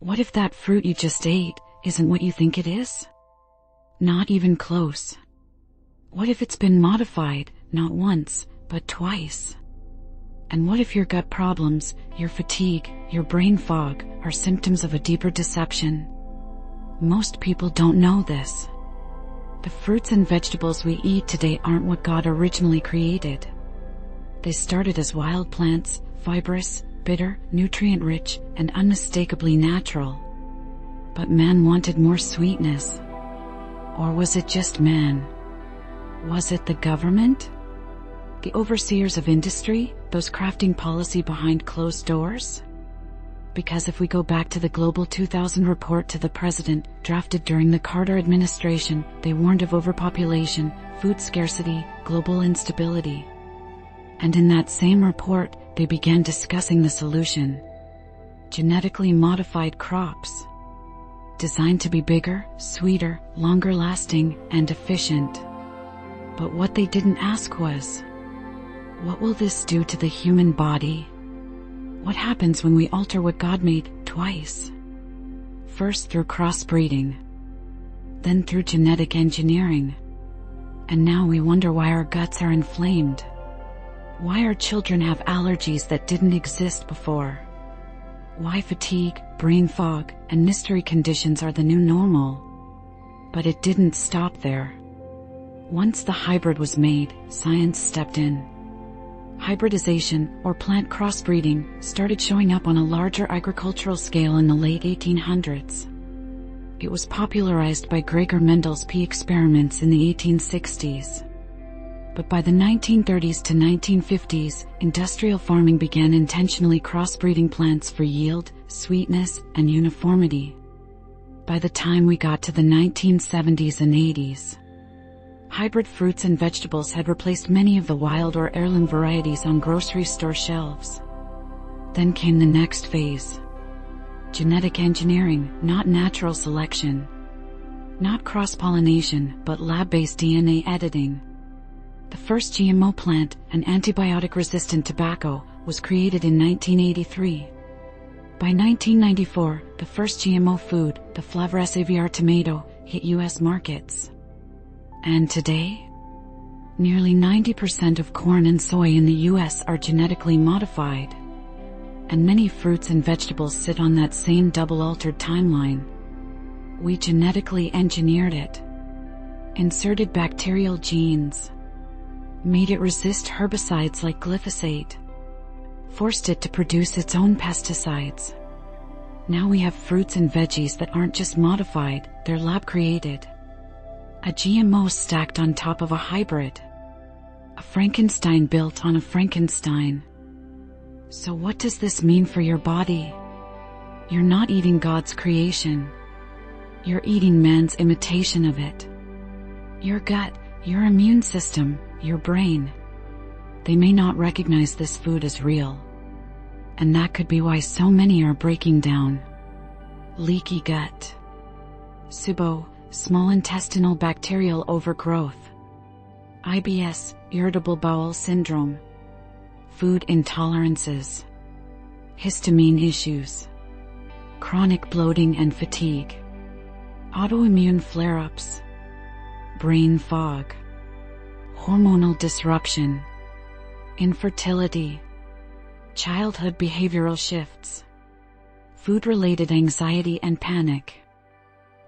What if that fruit you just ate isn't what you think it is? Not even close. What if it's been modified, not once, but twice? And what if your gut problems, your fatigue, your brain fog are symptoms of a deeper deception? Most people don't know this. The fruits and vegetables we eat today aren't what God originally created. They started as wild plants, fibrous, bitter, nutrient-rich, and unmistakably natural. But man wanted more sweetness. Or was it just man? Was it the government? The overseers of industry, those crafting policy behind closed doors? Because if we go back to the Global 2000 report to the president, drafted during the Carter administration, they warned of overpopulation, food scarcity, global instability. And in that same report, they began discussing the solution. Genetically modified crops. Designed to be bigger, sweeter, longer lasting, and efficient. But what they didn't ask was, what will this do to the human body? What happens when we alter what God made twice? First through crossbreeding, then through genetic engineering. And now we wonder why our guts are inflamed. Why our children have allergies that didn't exist before. Why fatigue, brain fog, and mystery conditions are the new normal. But it didn't stop there. Once the hybrid was made, science stepped in. Hybridization, or plant crossbreeding, started showing up on a larger agricultural scale in the late 1800s. It was popularized by Gregor Mendel's pea experiments in the 1860s. But by the 1930s to 1950s, industrial farming began intentionally crossbreeding plants for yield, sweetness, and uniformity. By the time we got to the 1970s and 80s, hybrid fruits and vegetables had replaced many of the wild or heirloom varieties on grocery store shelves. Then came the next phase. Genetic engineering, not natural selection. Not cross-pollination, but lab-based DNA editing. The first GMO plant, an antibiotic-resistant tobacco, was created in 1983. By 1994, the first GMO food, the Flavoress Aviar tomato, hit U.S. markets. And today, nearly 90% of corn and soy in the U.S. are genetically modified. And many fruits and vegetables sit on that same double-altered timeline. We genetically engineered it. Inserted bacterial genes. Made it resist herbicides like glyphosate. Forced it to produce its own pesticides. Now we have fruits and veggies that aren't just modified, they're lab-created. A GMO stacked on top of a hybrid. A Frankenstein built on a Frankenstein. So what does this mean for your body? You're not eating God's creation. You're eating man's imitation of it. Your gut, your immune system, your brain. They may not recognize this food as real. And that could be why so many are breaking down. Leaky gut. SIBO, small intestinal bacterial overgrowth. IBS, irritable bowel syndrome. Food intolerances. Histamine issues. Chronic bloating and fatigue. Autoimmune flare-ups. Brain fog. Hormonal disruption. Infertility. Childhood behavioral shifts. Food-related anxiety and panic.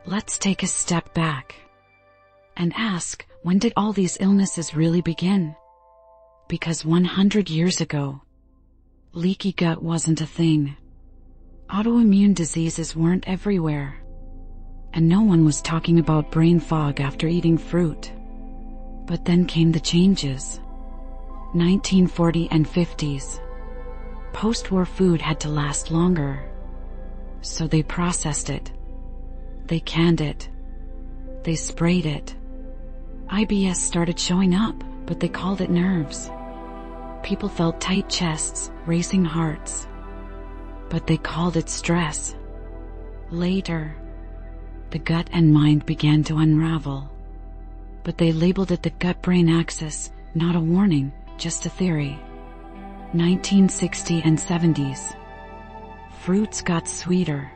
Let's take a step back and ask, when did all these illnesses really begin? Because 100 years ago, leaky gut wasn't a thing. Autoimmune diseases weren't everywhere. And no one was talking about brain fog after eating fruit. But then came the changes. 1940 and 50s. Post-war food had to last longer. So they processed it. They canned it. They sprayed it. IBS started showing up, but they called it nerves. People felt tight chests, racing hearts. But they called it stress. Later, the gut and mind began to unravel. But they labeled it the gut-brain axis, not a warning, just a theory. 1960 and 70s. Fruits got sweeter.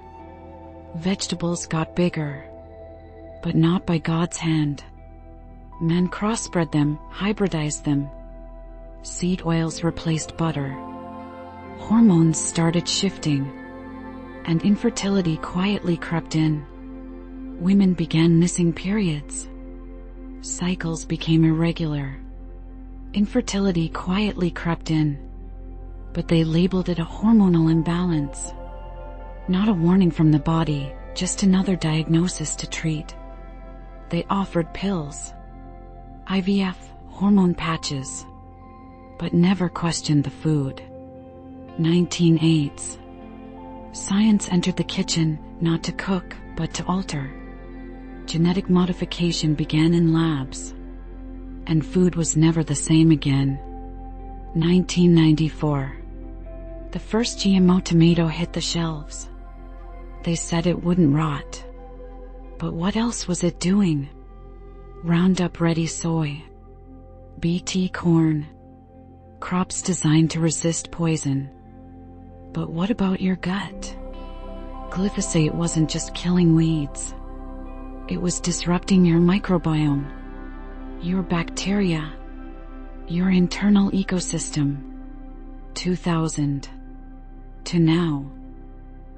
Vegetables got bigger, but not by God's hand. Men crossbred them, hybridized them. Seed oils replaced butter. Hormones started shifting, and infertility quietly crept in. Women began missing periods. Cycles became irregular. Infertility quietly crept in, but they labeled it a hormonal imbalance. Not a warning from the body, just another diagnosis to treat. They offered pills, IVF, hormone patches, but never questioned the food. 1980s. Science entered the kitchen, not to cook, but to alter. Genetic modification began in labs, and food was never the same again. 1994. The first GMO tomato hit the shelves. They said it wouldn't rot. But what else was it doing? Roundup-ready soy, BT corn, crops designed to resist poison. But what about your gut? Glyphosate wasn't just killing weeds. It was disrupting your microbiome, your bacteria, your internal ecosystem. 2000 to now.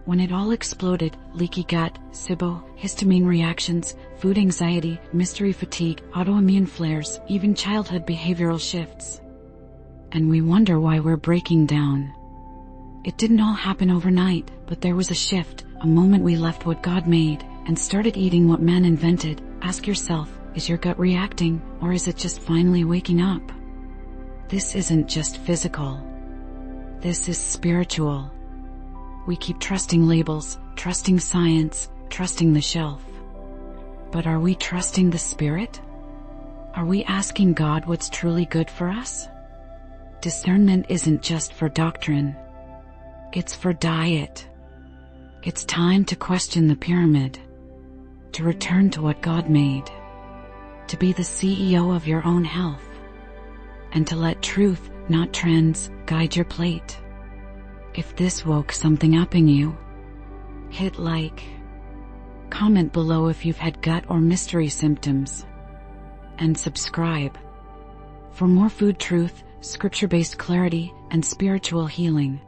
When it all exploded, leaky gut, SIBO, histamine reactions, food anxiety, mystery fatigue, autoimmune flares, even childhood behavioral shifts. And we wonder why we're breaking down. It didn't all happen overnight, but there was a shift, a moment we left what God made and started eating what man invented. Ask yourself, is your gut reacting, or is it just finally waking up? This isn't just physical. This is spiritual. We keep trusting labels, trusting science, trusting the shelf. But are we trusting the Spirit? Are we asking God what's truly good for us? Discernment isn't just for doctrine. It's for diet. It's time to question the pyramid, to return to what God made, to be the CEO of your own health, and to let truth, not trends, guide your plate. If this woke something up in you, hit like. Comment below if you've had gut or mystery symptoms. And subscribe for more food truth, scripture-based clarity, and spiritual healing.